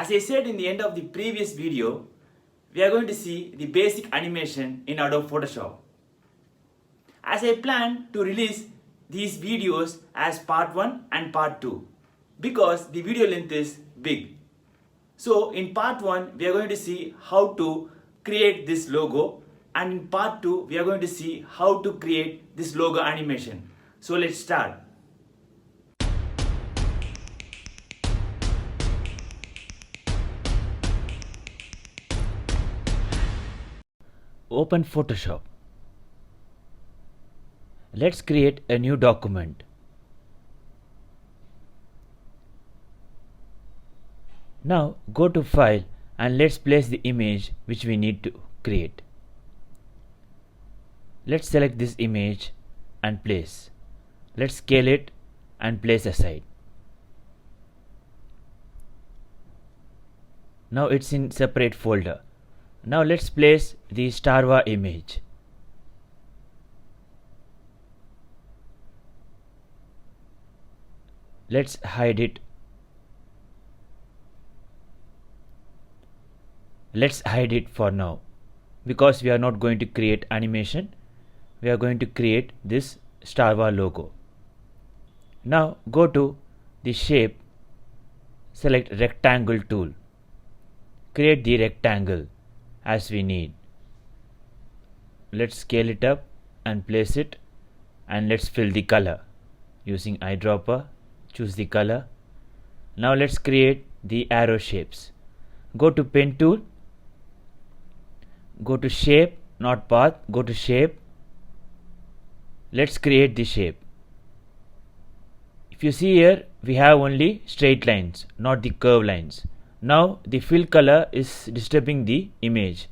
As I said in the end of the previous video, we are going to see the basic animation in Adobe Photoshop. As I plan to release these videos as part 1 and part 2 because the video length is big. So in part 1 we are going to see how to create this logo, and in part 2 we are going to see how to create this logo animation. So let's start. Open Photoshop. Let's create a new document. Now go to File and let's place the image which we need to create. Let's select this image and place. Let's scale it and place aside. Now it's in separate folder. Now let's place the strava image. Let's hide it. Let's hide it for now because we are not going to create animation. We are going to create this strava logo. Now go to the shape, select rectangle tool, create the rectangle as we need. Let's scale it up and place it, and let's fill the color using eyedropper. Choose the color. Now let's create the arrow shapes. Go to pen tool, go to shape, not path, go to shape. Let's create the shape. If you see here, we have only straight lines, not the curve lines. Now the fill color is disturbing the image.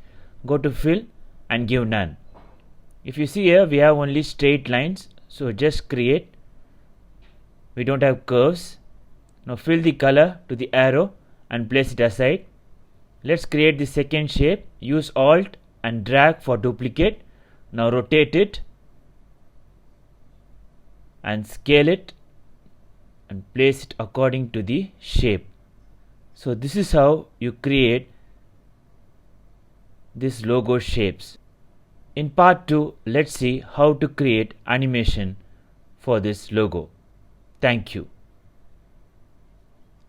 Go to fill and give none. If you see here, we have only straight lines, so just create. We don't have curves. Now fill the color to the arrow and place it aside. Let's create the second shape. Use Alt and drag for duplicate. Now rotate it and scale it and place it according to the shape. So this is how you create this logo shapes. In part 2, let's see how to create animation for this logo. Thank you.